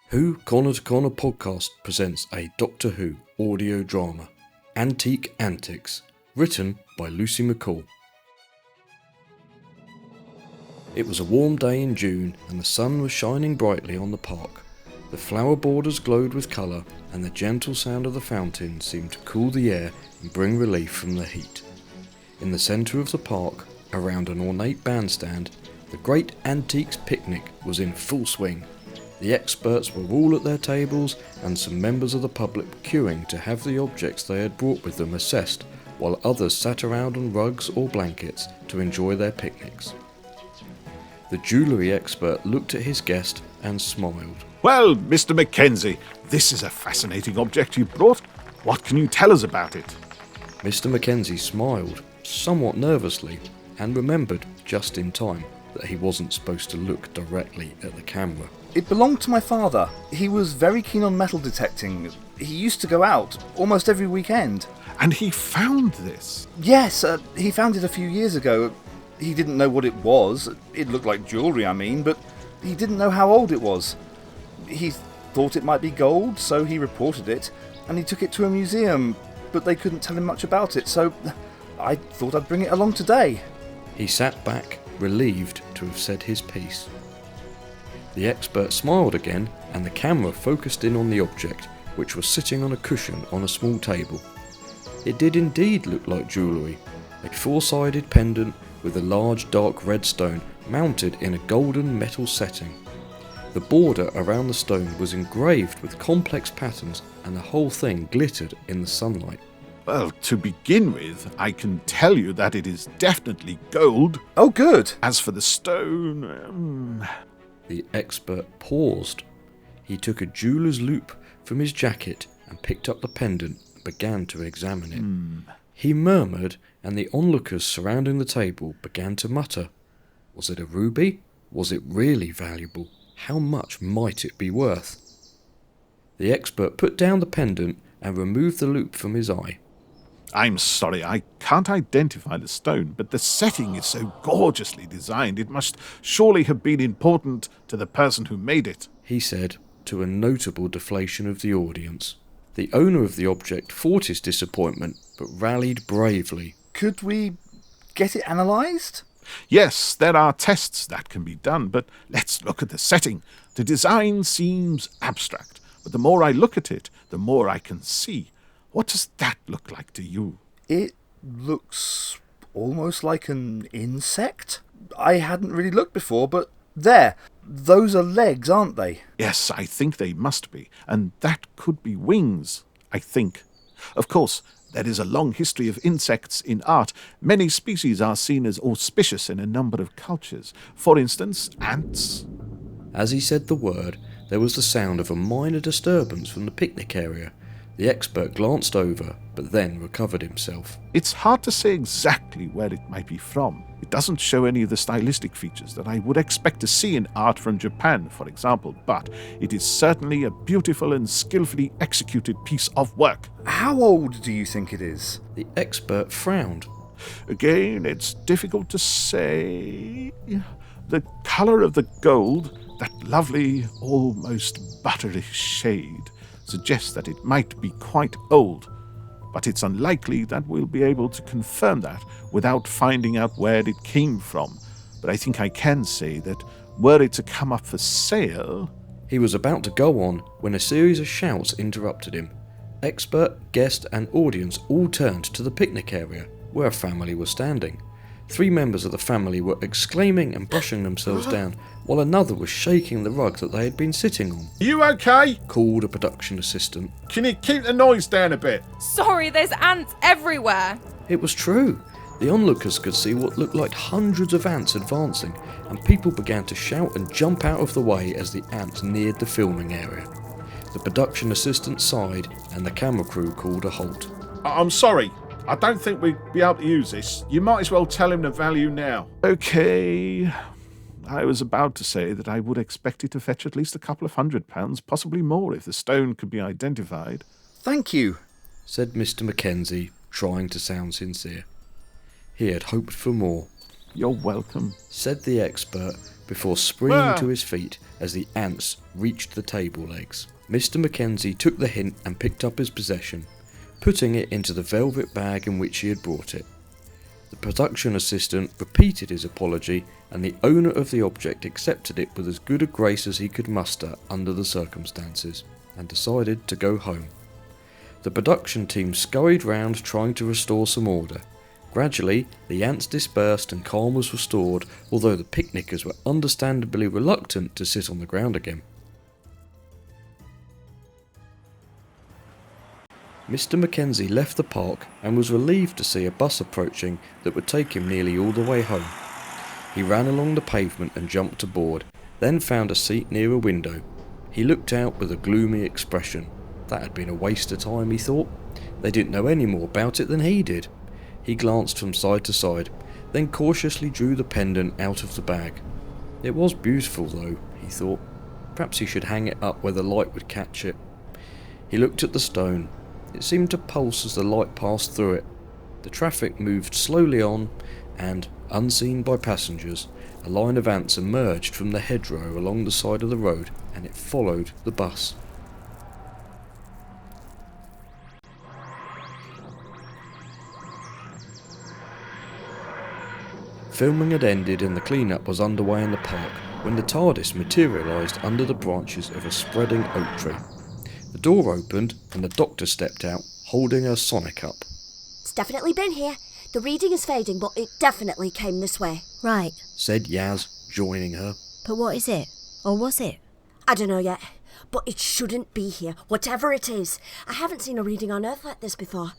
Who Corner to Corner podcast presents a Doctor Who audio drama, Antics, written by Lucy McCaul. It was a warm day in June and the sun was shining brightly on the park. The flower borders glowed with colour and the gentle sound of the fountain seemed to cool the air and bring relief from the heat. In the centre of the park, around an ornate bandstand, the great Antiques picnic was in full swing. The experts were all at their tables and some members of the public were queuing to have the objects they had brought with them assessed, while others sat around on rugs or blankets to enjoy their picnics. The jewellery expert looked at his guest and smiled. Well, Mr. McKenzie, this is a fascinating object you brought. What can you tell us about it? Mr. McKenzie smiled, somewhat nervously, and remembered just in time that he wasn't supposed to look directly at the camera. It belonged to my father. He was very keen on metal detecting. He used to go out almost every weekend. And he found this? Yes, he found it a few years ago. He didn't know what it was. It looked like jewellery, but he didn't know how old it was. He thought it might be gold, so he reported it, and he took it to a museum, but they couldn't tell him much about it, so I thought I'd bring it along today. He sat back, relieved to have said his piece. The expert smiled again, and the camera focused in on the object, which was sitting on a cushion on a small table. It did indeed look like jewellery, a four-sided pendant with a large dark red stone mounted in a golden metal setting. The border around the stone was engraved with complex patterns, and the whole thing glittered in the sunlight. Well, to begin with, I can tell you that it is definitely gold. Oh, good. As for the stone... The expert paused. He took a jeweller's loupe from his jacket and picked up the pendant and began to examine it. He murmured, and the onlookers surrounding the table began to mutter. Was it a ruby? Was it really valuable? How much might it be worth? The expert put down the pendant and removed the loupe from his eye. I'm sorry, I can't identify the stone, but the setting is so gorgeously designed, it must surely have been important to the person who made it, he said, to a notable deflation of the audience. The owner of the object fought his disappointment, but rallied bravely. Could we get it analysed? Yes, there are tests that can be done, but let's look at the setting. The design seems abstract, but the more I look at it, the more I can see. What does that look like to you? It looks almost like an insect. I hadn't really looked before, but there. Those are legs, aren't they? Yes, I think they must be, and that could be wings, I think. Of course, there is a long history of insects in art. Many species are seen as auspicious in a number of cultures. For instance, ants. As he said the word, there was the sound of a minor disturbance from the picnic area. The expert glanced over, but then recovered himself. It's hard to say exactly where it might be from. It doesn't show any of the stylistic features that I would expect to see in art from Japan, for example, but it is certainly a beautiful and skillfully executed piece of work. How old do you think it is? The expert frowned. Again, it's difficult to say. The colour of the gold, that lovely, almost buttery shade, suggests that it might be quite old, but it's unlikely that we'll be able to confirm that without finding out where it came from. But I think I can say that were it to come up for sale... He was about to go on when a series of shouts interrupted him. Expert, guest and audience all turned to the picnic area, where a family was standing. 3 members of the family were exclaiming and brushing themselves down, while another was shaking the rug that they had been sitting on. You okay? Called a production assistant. Can you keep the noise down a bit? Sorry, there's ants everywhere. It was true. The onlookers could see what looked like hundreds of ants advancing, and people began to shout and jump out of the way as the ants neared the filming area. The production assistant sighed, and the camera crew called a halt. I'm sorry. I don't think we'd be able to use this. You might as well tell him the value now. Okay. I was about to say that I would expect it to fetch at least a couple of £100, possibly more if the stone could be identified. Thank you, said Mr. McKenzie, trying to sound sincere. He had hoped for more. You're welcome, said the expert, before springing Ah. to his feet as the ants reached the table legs. Mr. McKenzie took the hint and picked up his possession, putting it into the velvet bag in which he had brought it. The production assistant repeated his apology, and the owner of the object accepted it with as good a grace as he could muster under the circumstances, and decided to go home. The production team scurried round trying to restore some order. Gradually, the ants dispersed and calm was restored, although the picnickers were understandably reluctant to sit on the ground again. Mr. McKenzie left the park and was relieved to see a bus approaching that would take him nearly all the way home. He ran along the pavement and jumped aboard, then found a seat near a window. He looked out with a gloomy expression. That had been a waste of time, he thought. They didn't know any more about it than he did. He glanced from side to side, then cautiously drew the pendant out of the bag. It was beautiful though, he thought. Perhaps he should hang it up where the light would catch it. He looked at the stone. It seemed to pulse as the light passed through it. The traffic moved slowly on, and, unseen by passengers, a line of ants emerged from the hedgerow along the side of the road, and it followed the bus. Filming had ended and the clean-up was underway in the park when the TARDIS materialised under the branches of a spreading oak tree. The door opened and the Doctor stepped out, holding her sonic up. It's definitely been here. The reading is fading, but it definitely came this way. Right, Said Yaz, joining her. but what is it? Or was it? I don't know yet, but it shouldn't be here, whatever it is. I haven't seen a reading on Earth like this before.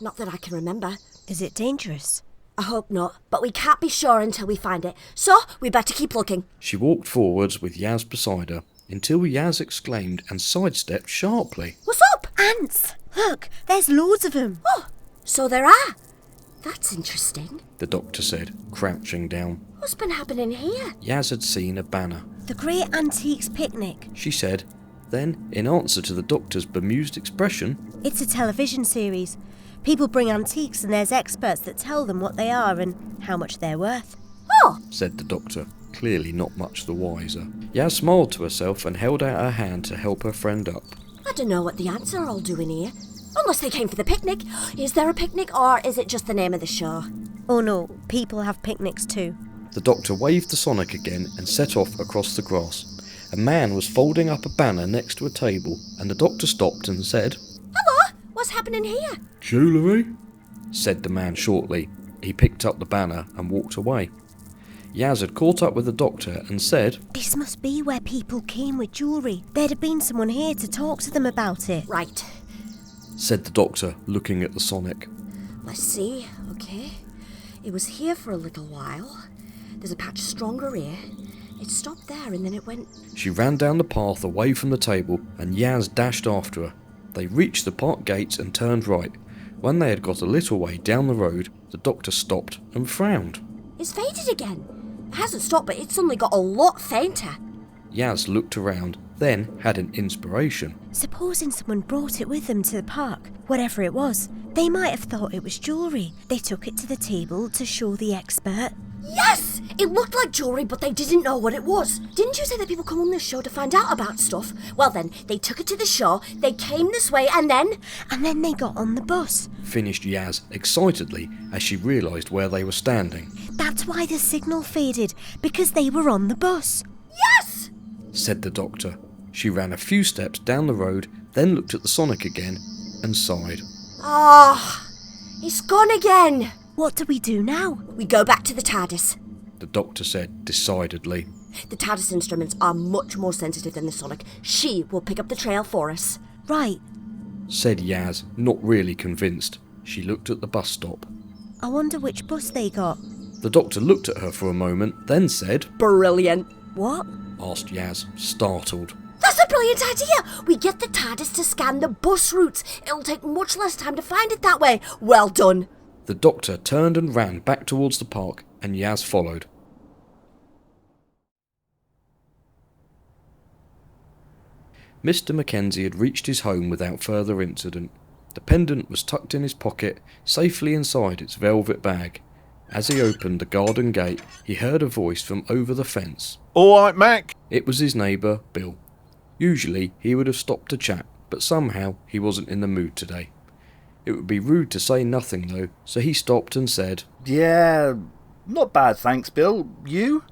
Not that I can remember. Is it dangerous? I hope not, but we can't be sure until we find it. So, we better keep looking. She walked forwards with Yaz beside her, until Yaz exclaimed and sidestepped sharply. What's up? Ants! Look, there's loads of them. Oh, so there are. That's interesting. The Doctor said, crouching down. What's been happening here? Yaz had seen a banner. The Great Antiques Picnic. She said. Then, in answer to the Doctor's bemused expression, It's a television series. People bring antiques and there's experts that tell them what they are and how much they're worth. Oh, said the Doctor, clearly not much the wiser. Yaz smiled to herself and held out her hand to help her friend up. I don't know what the ants are all doing here. Unless they came for the picnic. Is there a picnic or is it just the name of the show? Oh no, people have picnics too. The Doctor waved the sonic again and set off across the grass. A man was folding up a banner next to a table, and the Doctor stopped and said, Hello, what's happening here? "Jewellery?" said the man shortly. He picked up the banner and walked away. Yaz had caught up with the Doctor and said, This must be where people came with jewellery. There'd have been someone here to talk to them about it. Right, said the Doctor, looking at the sonic. let's see. Okay, it was here for a little while. There's a patch stronger here. It stopped there and then it went... She ran down the path away from the table and Yaz dashed after her. They reached the park gates and turned right. When they had got a little way down the road, the Doctor stopped and frowned. It's faded again. It hasn't stopped, but it's suddenly got a lot fainter. Yaz looked around, then had an inspiration. Supposing someone brought it with them to the park, whatever it was, they might have thought it was jewellery. They took it to the table to show the expert. Yes! It looked like jewellery, but they didn't know what it was. Didn't you say that people come on this show to find out about stuff? Well then, they took it to the show, they came this way, and then... And then they got on the bus. Finished Yaz excitedly as she realised where they were standing. That's why the signal faded, because they were on the bus. Yes! Said the Doctor. She ran a few steps down the road, then looked at the sonic again and sighed. Ah, it's gone again. What do we do now? We go back to the TARDIS. The Doctor said decidedly. The TARDIS instruments are much more sensitive than the sonic. She will pick up the trail for us. Right, Said Yaz, not really convinced. She looked at the bus stop. I wonder which bus they got. The Doctor looked at her for a moment, then said, Brilliant. What? asked Yaz, startled. That's a brilliant idea. We get the TARDIS to scan the bus routes. It'll take much less time to find it that way. Well done. The Doctor turned and ran back towards the park, and Yaz followed. Mr. Mackenzie had reached his home without further incident. The pendant was tucked in his pocket, safely inside its velvet bag, As he opened the garden gate, he heard a voice from over the fence. All right, Mac? It was his neighbour, Bill. Usually he would have stopped to chat, but somehow he wasn't in the mood today. It would be rude to say nothing though, so he stopped and said, Yeah, not bad thanks, Bill. You?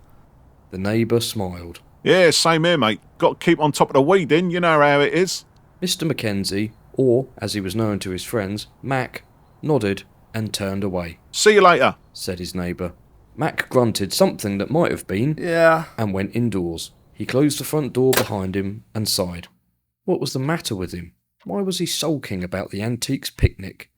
The neighbour smiled. Yeah, same here, mate. Got to keep on top of the weeding, you know how it is. Mr. McKenzie, or as he was known to his friends, Mac, nodded and turned away. See you later, said his neighbour. Mac grunted something that might have been, Yeah. and went indoors. He closed the front door behind him and sighed. What was the matter with him? Why was he sulking about the Antiques picnic?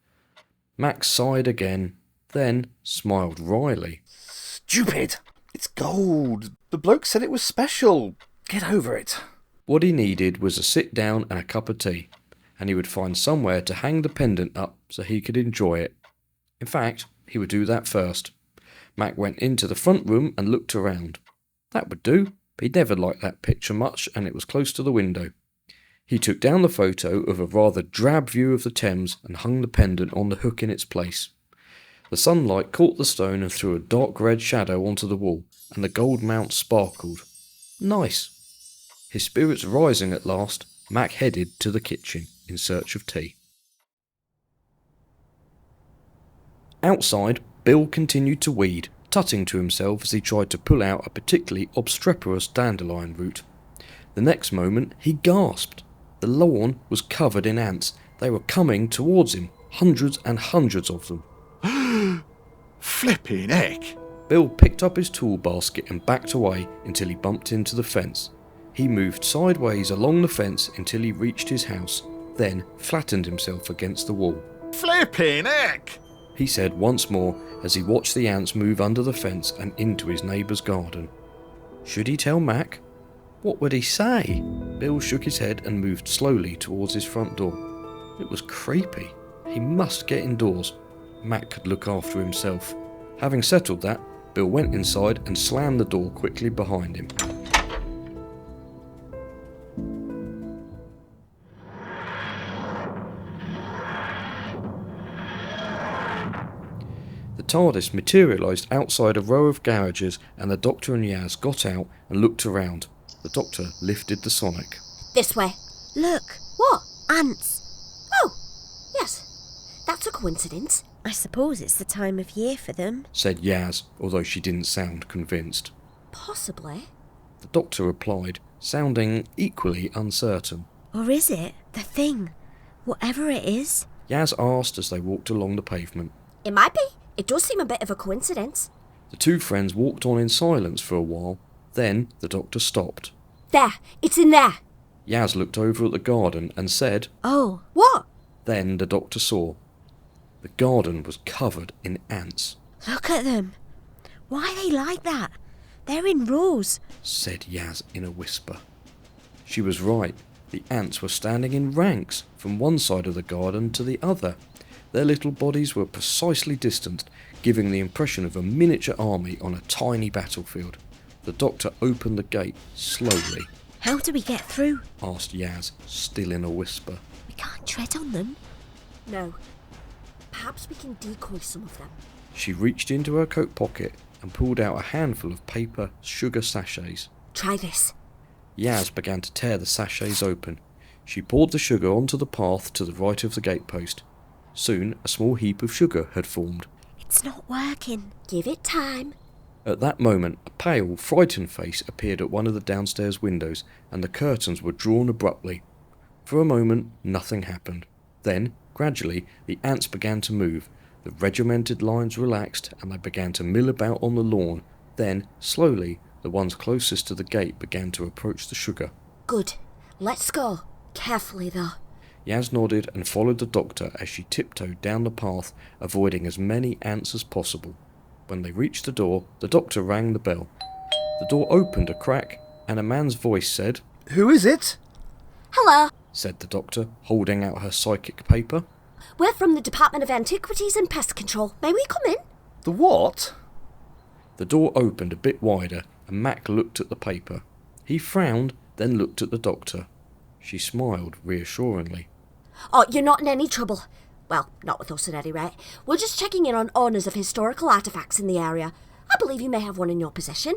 Mac sighed again, then smiled wryly. Stupid. It's gold. The bloke said it was special. Get over it. What he needed was a sit down and a cup of tea, and he would find somewhere to hang the pendant up so he could enjoy it. In fact, he would do that first. Mac went into the front room and looked around. That would do. He'd never liked that picture much, and it was close to the window. He took down the photo of a rather drab view of the Thames and hung the pendant on the hook in its place. The sunlight caught the stone and threw a dark red shadow onto the wall, and the gold mount sparkled. Nice. His spirits rising at last, Mac headed to the kitchen in search of tea. Outside, Bill continued to weed, tutting to himself as he tried to pull out a particularly obstreperous dandelion root. The next moment, he gasped. The lawn was covered in ants. They were coming towards him, hundreds and hundreds of them. Flipping heck. Bill picked up his tool basket and backed away until he bumped into the fence. He moved sideways along the fence until he reached his house, then flattened himself against the wall. Flipping heck, he said once more as he watched the ants move under the fence and into his neighbour's garden. Should he tell Mac? What would he say? Bill shook his head and moved slowly towards his front door. It was creepy. He must get indoors. Mac could look after himself. Having settled that, Bill went inside and slammed the door quickly behind him. The TARDIS materialised outside a row of garages, and the Doctor and Yaz got out and looked around. The Doctor lifted the Sonic. This way. Look, What? ants. Oh, yes. That's a coincidence. I suppose it's the time of year for them. Said Yaz, although she didn't sound convinced. Possibly. The Doctor replied, sounding equally uncertain. Or is it the thing? Whatever it is. Yaz asked as they walked along the pavement. It might be. It does seem a bit of a coincidence. The two friends walked on in silence for a while. Then the Doctor stopped. There. It's in there. Yaz looked over at the garden and said, Oh, What? Then the Doctor saw. The garden was covered in ants, look at them. Why are they like that? They're in rows. said Yaz in a whisper. She was right. The ants were standing in ranks from one side of the garden to the other. Their little bodies were precisely distanced, giving the impression of a miniature army on a tiny battlefield. The Doctor opened the gate slowly. How do we get through? Asked Yaz, still in a whisper. We can't tread on them. No. Perhaps we can decoy some of them. She reached into her coat pocket and pulled out a handful of paper sugar sachets. Try this. Yaz began to tear the sachets open. She poured the sugar onto the path to the right of the gatepost. Soon a small heap of sugar had formed. It's not working. Give it time. At that moment, a pale, frightened face appeared at one of the downstairs windows, and the curtains were drawn abruptly. For a moment, nothing happened. Then, gradually, the ants began to move. The regimented lines relaxed, and they began to mill about on the lawn. Then, slowly, the ones closest to the gate began to approach the sugar. Good. Let's go. Carefully, though. Yaz nodded and followed the Doctor as she tiptoed down the path, avoiding as many ants as possible. When they reached the door, the Doctor rang the bell. The door opened a crack, and a man's voice said, Who is it? Hello. said the Doctor, holding out her psychic paper. We're from the Department of Antiquities and Pest Control. May we come in? The what? The door opened a bit wider, and Mac looked at the paper. He frowned, then looked at the Doctor. She smiled reassuringly. Oh, you're not in any trouble. Well, not with us at any rate. We're just checking in on owners of historical artefacts in the area. I believe you may have one in your possession.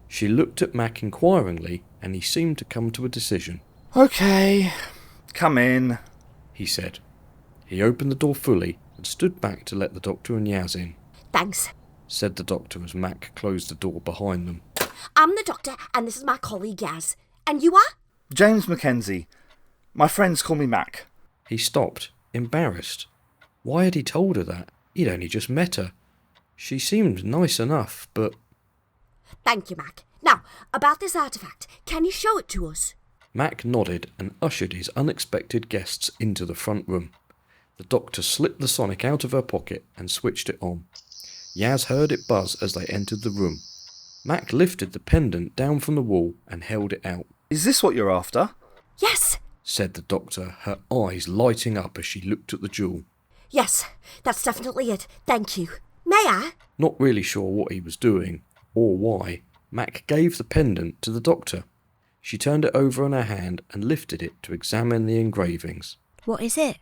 She looked at Mac inquiringly, and he seemed to come to a decision. Okay, come in. He said. He opened the door fully and stood back to let the doctor and Yaz in. Thanks. Said the doctor as Mac closed the door behind them. I'm the doctor, and this is my colleague Yaz. And you are? James McKenzie. My friends call me Mac. He stopped, embarrassed. Why had he told her that? He'd only just met her. She seemed nice enough, but... Thank you, Mac. Now, about this artefact, can you show it to us? Mac nodded and ushered his unexpected guests into the front room. The doctor slipped the sonic out of her pocket and switched it on. Yaz heard it buzz as they entered the room. Mac lifted the pendant down from the wall and held it out. Is this what you're after? Yes. Said the doctor, her eyes lighting up as she looked at the jewel. Yes, that's definitely it. Thank you. May I? Not really sure what he was doing, or why, Mac gave the pendant to the doctor. She turned it over in her hand and lifted it to examine the engravings. What is it?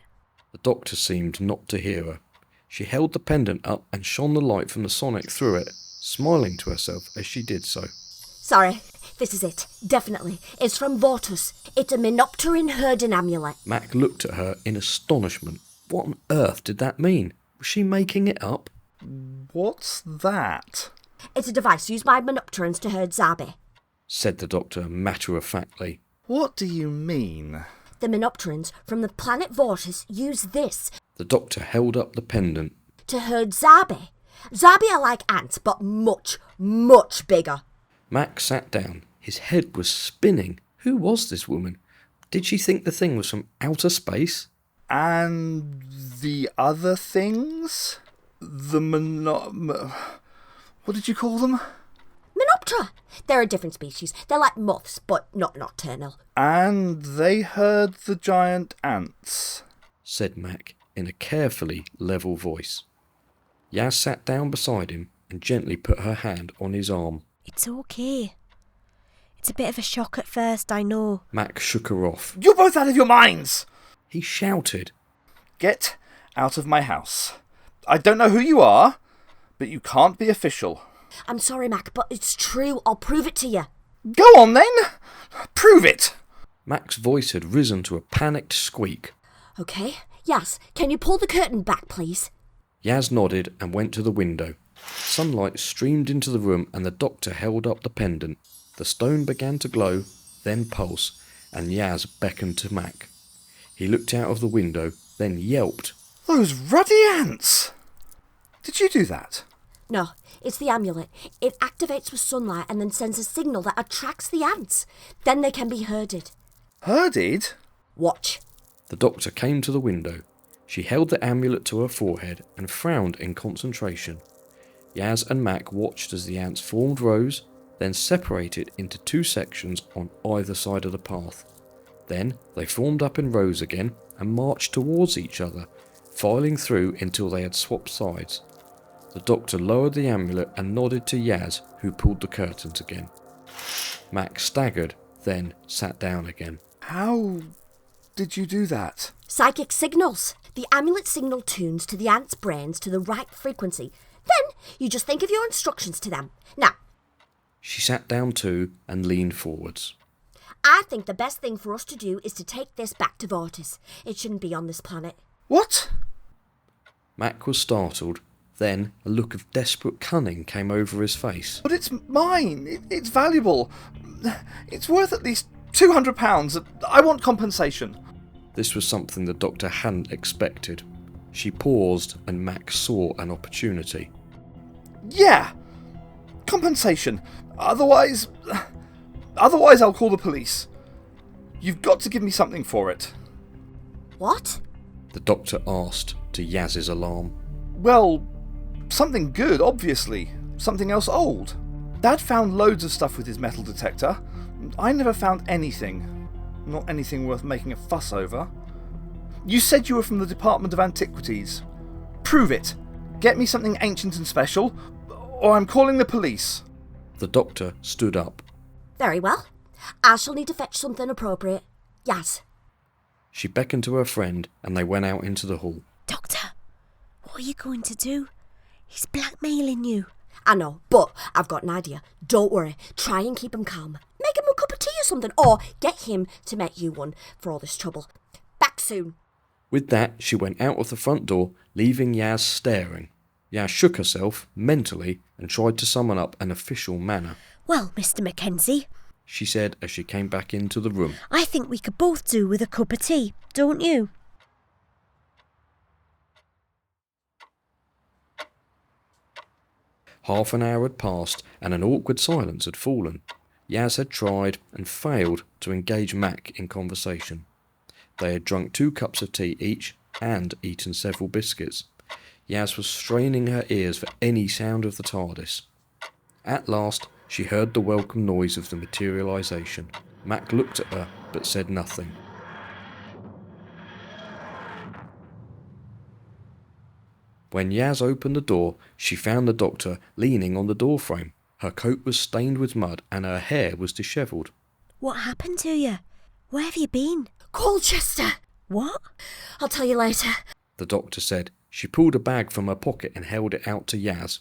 The doctor seemed not to hear her. She held the pendant up and shone the light from the sonic through it, smiling to herself as she did so. Sorry, this is it. Definitely. It's from Vortus. It's a Menopteran Hawden amulet. Mac looked at her in astonishment. What on earth did that mean? Was she making it up? What's that? It's a device used by Menopterans to herd Zabi. Said the doctor matter-of-factly. What do you mean? The Menopterans from the planet Vortus use this The doctor held up the pendant. to herd Zabi. Zabi are like ants, but much, much bigger. Mac sat down. His head was spinning. Who was this woman? Did she think the thing was from outer space? And the other things? What did you call them? Menoptera. They're a different species. They're like moths, but not nocturnal. And they herd the giant ants. Said Mac in a carefully level voice. Yaz sat down beside him and gently put her hand on his arm. It's okay. It's a bit of a shock at first, I know. Mac shook her off. You're both out of your minds! He shouted. Get out of my house. I don't know who you are, but you can't be official. I'm sorry, Mac, but it's true. I'll prove it to you. Go on then! Prove it! Mac's voice had risen to a panicked squeak. Okay. Yes. Can you pull the curtain back, please? Yaz nodded and went to the window. Sunlight streamed into the room and the doctor held up the pendant. The stone began to glow, then pulse, and Yaz beckoned to Mac. He looked out of the window, then yelped. Those ruddy ants! Did you do that? No, it's the amulet. It activates with sunlight and then sends a signal that attracts the ants. Then they can be herded. Herded? Watch. The doctor came to the window. She held the amulet to her forehead and frowned in concentration. Yaz and Mac watched as the ants formed rows, then separated into two sections on either side of the path. Then they formed up in rows again and marched towards each other, filing through until they had swapped sides. The doctor lowered the amulet and nodded to Yaz, who pulled the curtains again. Mac staggered, then sat down again. How did you do that? Psychic signals. The amulet signal tunes to the ants' brains to the right frequency. Then you just think of your instructions to them. Now, She sat down too and leaned forwards. I think the best thing for us to do is to take this back to Vortus. It shouldn't be on this planet. What? Mac was startled. Then a look of desperate cunning came over his face. But it's mine. It's valuable. It's worth at least £200. I want compensation. This was something the doctor hadn't expected. She paused and Mac saw an opportunity. Yeah. Compensation. Otherwise I'll call the police. You've got to give me something for it. What? The doctor asked, to Yaz's alarm. Well, something good, obviously. Something else old. Dad found loads of stuff with his metal detector. I never found anything. Not anything worth making a fuss over. You said you were from the Department of Antiquities. Prove it. Get me something ancient and special, or I'm calling the police. The doctor stood up. Very well. I shall need to fetch something appropriate. Yaz. She beckoned to her friend and they went out into the hall. Doctor, what are you going to do? He's blackmailing you. I know, but I've got an idea. Don't worry. Try and keep him calm. Make him a cup of tea or something, or get him to make you one for all this trouble. Back soon. With that, she went out of the front door, leaving Yaz staring. Yaz shook herself mentally and tried to summon up an official manner. Well, Mr. McKenzie, She said as she came back into the room. I think we could both do with a cup of tea, don't you? Half an hour had passed and an awkward silence had fallen. Yaz had tried and failed to engage Mac in conversation. They had drunk 2 cups of tea each and eaten several biscuits. Yaz was straining her ears for any sound of the TARDIS. At last, she heard the welcome noise of the materialisation. Mac looked at her but said nothing. When Yaz opened the door, she found the Doctor leaning on the doorframe. Her coat was stained with mud and her hair was dishevelled. What happened to you? Where have you been? Colchester! What? I'll tell you later. The Doctor said. She pulled a bag from her pocket and held it out to Yaz.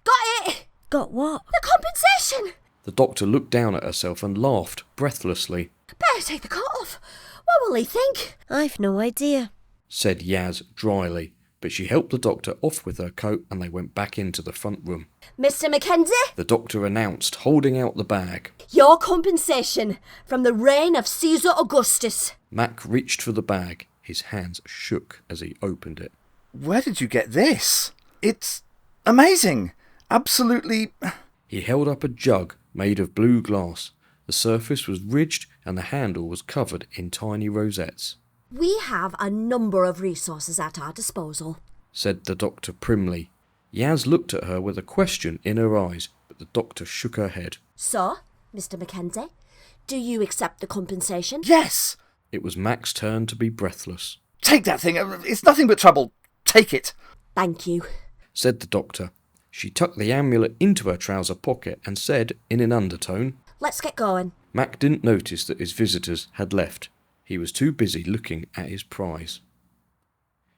Got it! Got what? The compensation! The Doctor looked down at herself and laughed breathlessly. Better take the coat off. What will he think? I've no idea, said Yaz dryly, but she helped the Doctor off with her coat and they went back into the front room. Mr. McKenzie, The Doctor announced, holding out the bag. your compensation from the reign of Caesar Augustus. Mac reached for the bag. His hands shook as he opened it. Where did you get this? It's amazing. Absolutely. He held up a jug made of blue glass. The surface was ridged and the handle was covered in tiny rosettes. We have a number of resources at our disposal, said the Doctor primly. Yaz looked at her with a question in her eyes, but the Doctor shook her head. So, Mr. McKenzie, do you accept the compensation? Yes! It was Mac's turn to be breathless. Take that thing. It's nothing but trouble. Take it. Thank you, said the Doctor. She tucked the amulet into her trouser pocket and said in an undertone, Let's get going. Mac didn't notice that his visitors had left. He was too busy looking at his prize.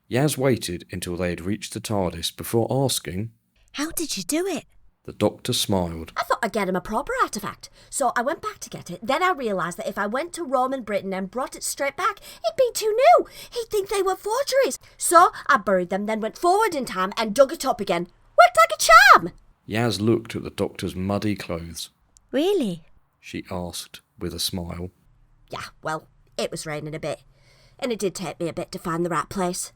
Yaz waited until they had reached the TARDIS before asking, How did you do it? The Doctor smiled. I thought I'd get him a proper artefact, so I went back to get it. Then I realised that if I went to Rome and Britain and brought it straight back, it'd be too new. He'd think they were forgeries. So I buried them, then went forward in time and dug it up again. Worked like a charm. Yaz looked at the Doctor's muddy clothes. Really? She asked with a smile. Yeah, well, it was raining a bit, and it did take me a bit to find the right place.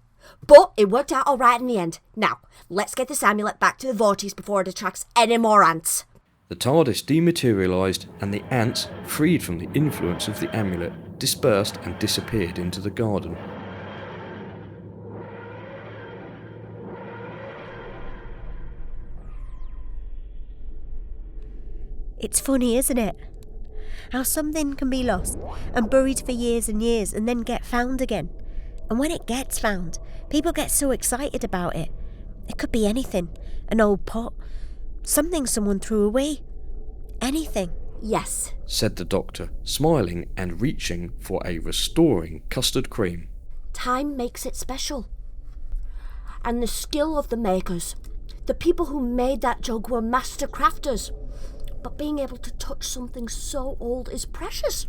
But it worked out all right in the end. Now, let's get this amulet back to the vortice before it attracts any more ants. The TARDIS dematerialised and the ants, freed from the influence of the amulet, dispersed and disappeared into the garden. It's funny, isn't it? How something can be lost and buried for years and years and then get found again. And when it gets found, people get so excited about it. It could be anything. An old pot, something someone threw away. Anything. Yes. Said the Doctor, smiling and reaching for a restoring custard cream. Time makes it special. And the skill of the makers. The people who made that jug were master crafters. But being able to touch something so old is precious.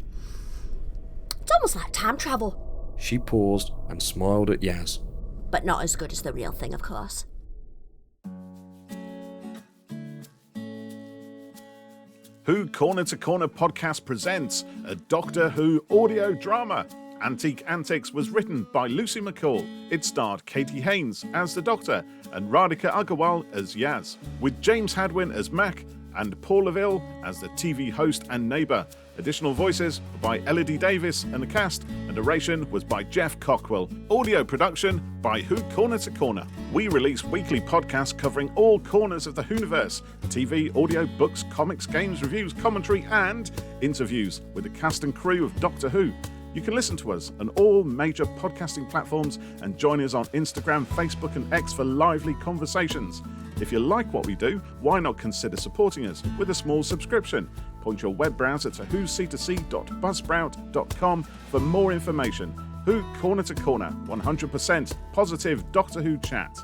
It's almost like time travel. She paused and smiled at Yaz. But not as good as the real thing, of course. Who Corner to Corner podcast presents a Doctor Who audio drama. Antique Antics was written by Lucy McCaul. It starred Katie Haynes as the Doctor and Radhika Aggarwal as Yaz, with James Hadwin as Mac and Paul Laville as the TV host and neighbour. Additional voices were by Elodie Davies and the cast, and narration was by Jeff Cockwell. Audio production by Who Corner to Corner. We release weekly podcasts covering all corners of the Whoniverse: TV, audio, books, comics, games, reviews, commentary, and interviews with the cast and crew of Doctor Who. You can listen to us on all major podcasting platforms and join us on Instagram, Facebook, and X for lively conversations. If you like what we do, why not consider supporting us with a small subscription? Point your web browser to whocc.buzzsprout.com for more information. Who Corner to Corner, 100% positive Doctor Who chat.